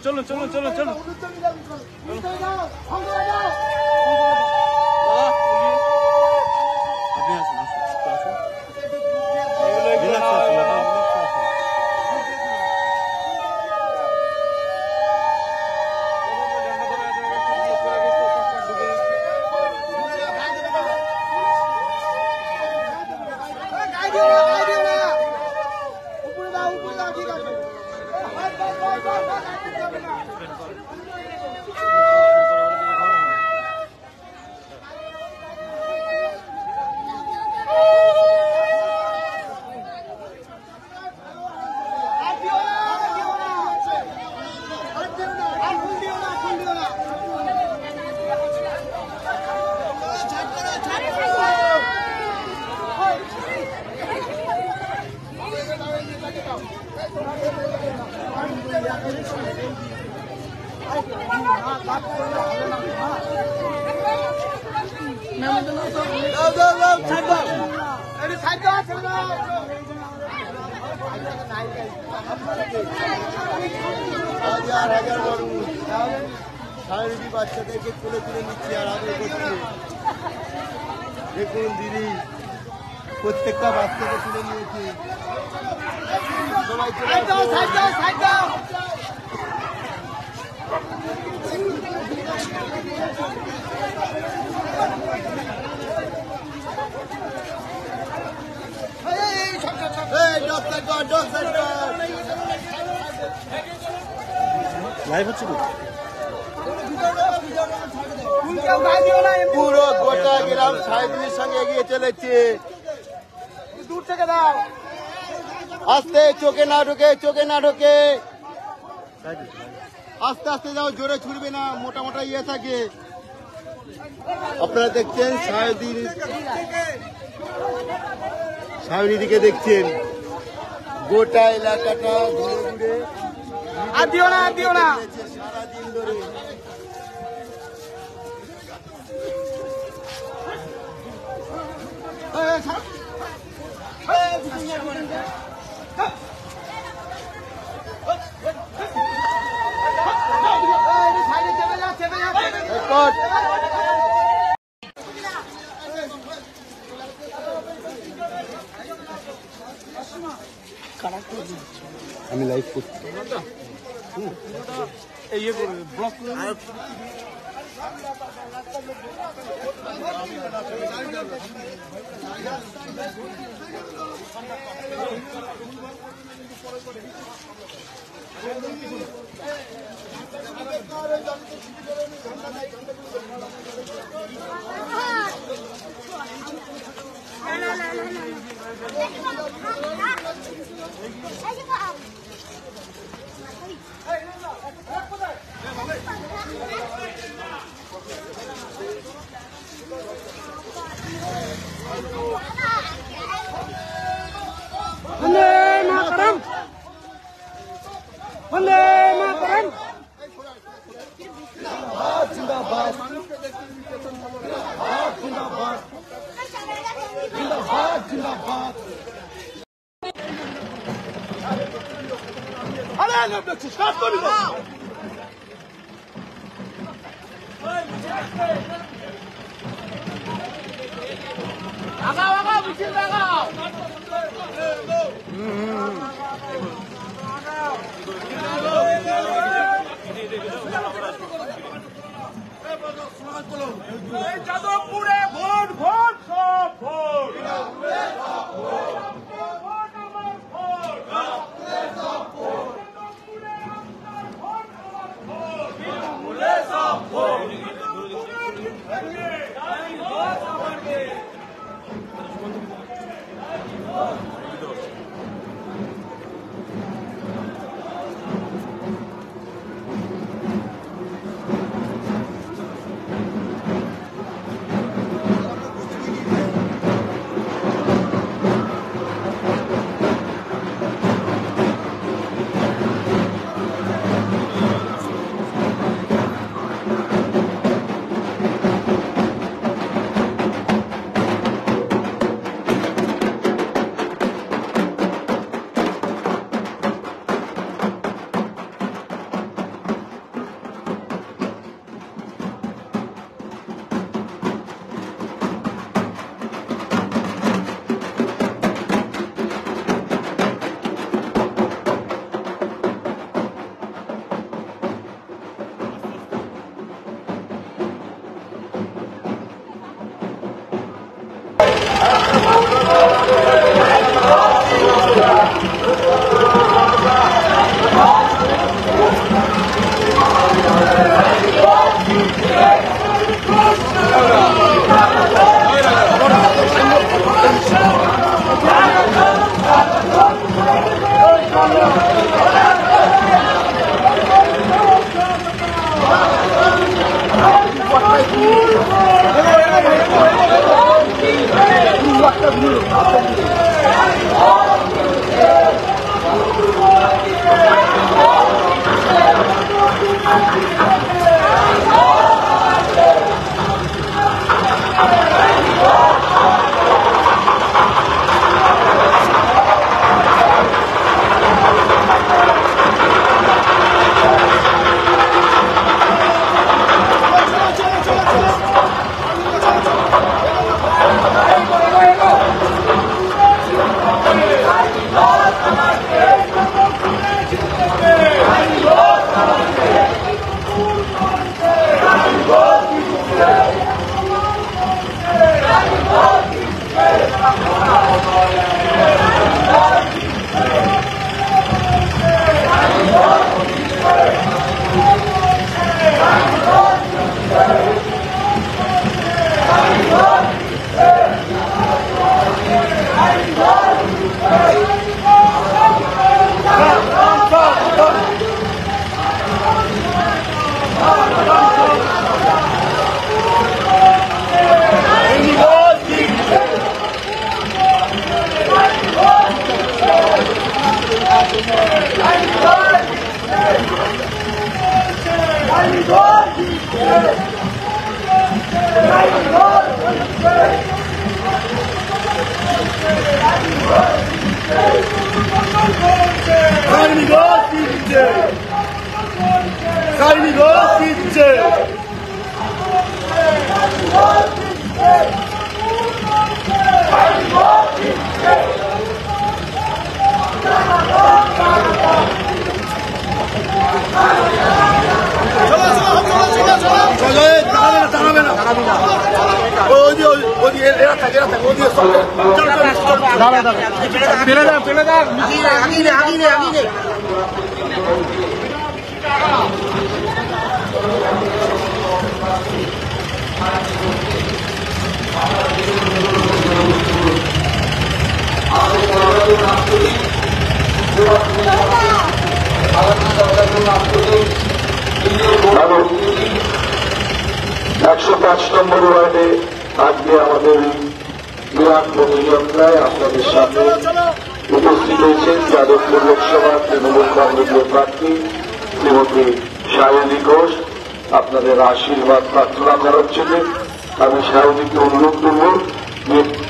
চলো চলো চলো চলো চলো আপনি আসুন হাজার হাজার মানুষ সায়নী বাচ্চাদেরকে তুলে তুলে নিচ্ছে আর আদর করছে। দেখুন দিদি প্রত্যেকটা বাচ্চাকে তুলে নিয়েছে। সবাই লাইভ হচ্ছে তো পুরো গোটা গ্রাম সাহেবের সঙ্গে এগিয়ে চলেছে। দূর থেকে দাও, আস্তে, চোখে না ঢোকে, চোখে না ঢোকে, আস্তে আস্তে যাও, জোরে ছুটবে না, মোটা মোটা ইয়ে থাকে। আপনারা দেখছেন সায়নী দিকে দেখছেন, গোটা এলাকাটা ঘুরে ঘুরে সারাদিন ধরে। আমি লাইভ করছি। ব্লক যাদবপুরে ভোট ভোট সব ভোট নম্বর ওয়ার্ডে আজকে আমাদের বিরাট পদযাত্রায় আপনাদের সামনে উপস্থিত হয়েছেন যাদবপুর লোকসভা তৃণমূল কংগ্রেসের প্রার্থী শ্রীমতী সায়নী ঘোষ। আপনাদের আশীর্বাদ প্রার্থনা করার জন্য আমি সায়নীকে অনুরোধ করব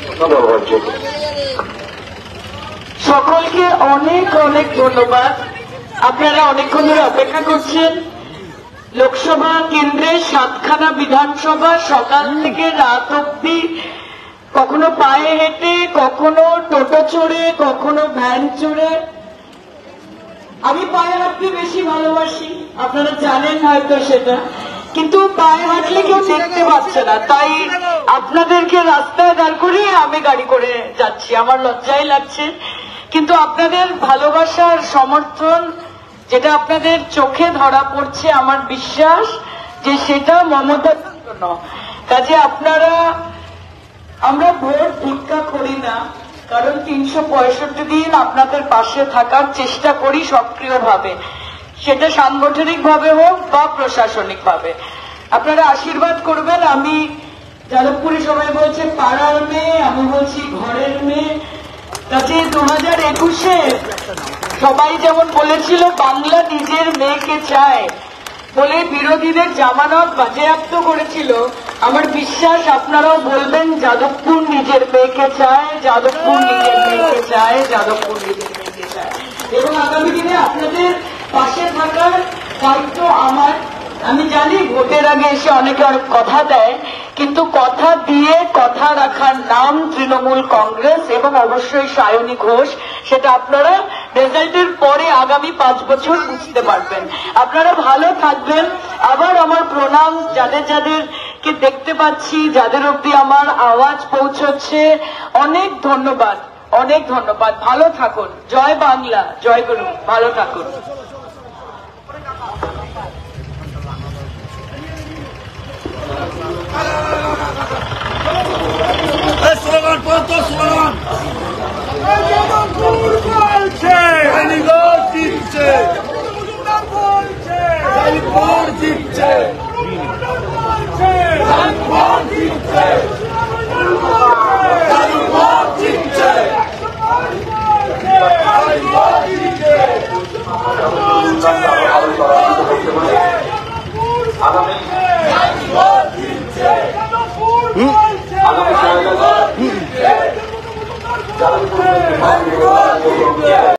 কথা বলবার জন্য। সকলকে অনেক অনেক ধন্যবাদ। আপনারা অনেকক্ষণ ধরে অপেক্ষা করছেন। লোকসভা কেন্দ্রে 7খানা বিধানসভা সকাল থেকে রাত অব্দি কখনো পায়ে হেঁটে, কখনো টোটো চড়ে, কখনো ভ্যান চড়ে। আমি পায়ে হাঁটতে বেশি ভালোবাসি, আপনারা জানেন হয়তো সেটা, কিন্তু পায়ে হাঁটলে কেউ দেখতে পাচ্ছে না, তাই আপনাদেরকে রাস্তায় দাঁড় করিয়ে আমি গাড়ি করে যাচ্ছি। আমার লজ্জাই লাগছে, কিন্তু আপনাদের ভালোবাসার সমর্থন যেটা আপনাদের চোখে ধরা পড়ছে, আমার বিশ্বাস যে সেটা মমতার জন্য। কাজে আপনারা, আমরা ভোট ভিক্ষা করি না, কারণ 365 দিন আপনাদের পাশে থাকার চেষ্টা করি সক্রিয়ভাবে, সেটা সাংগঠনিক ভাবে হোক বা প্রশাসনিক ভাবে। আপনারা আশীর্বাদ করবেন। আমি যাদবপুরে সবাই বলছে পাড়ার মেয়ে, আমি বলছি ঘরের মেয়ে। কাজে 2021-এ সবাই যেমন বলেছিল বাংলা নিজের মেয়েকে চায় বলে বিরোধীদের জামানত বাজেয়াপ্ত করেছিল, আমার বিশ্বাস আপনারাও বলবেন যাদবপুর নিজের মেয়েকে চায়, যাদবপুর নিজের মেয়েকে চায়, যাদবপুর নিজের মেয়েকে চায়। এবং আগামী দিনে আপনাদের পাশে থাকার দায়িত্ব আমার। আমি জানি ভোটের আগে এসে অনেকে অনেক কথা দেয়, কিন্তু কথা দিয়ে কথা রাখার নাম তৃণমূল কংগ্রেস এবং অবশ্যই সায়নী ঘোষ। সেটা আপনারা রেজাল্টের পরে আগামী 5 বছর বুঝতে পারবেন। আপনারা ভালো থাকবেন। আবার আমার প্রণাম যাদের যাদেরকে দেখতে পাচ্ছি, যাদের অব্দি আমার আওয়াজ পৌঁছচ্ছে, অনেক ধন্যবাদ, অনেক ধন্যবাদ। ভালো থাকুন। জয় বাংলা, জয় গুরু। ভালো থাকুন। স্লোগান পড়তো, স্লোগান বলছে জিতছে, বলছে জিতছে। বলছে ভোট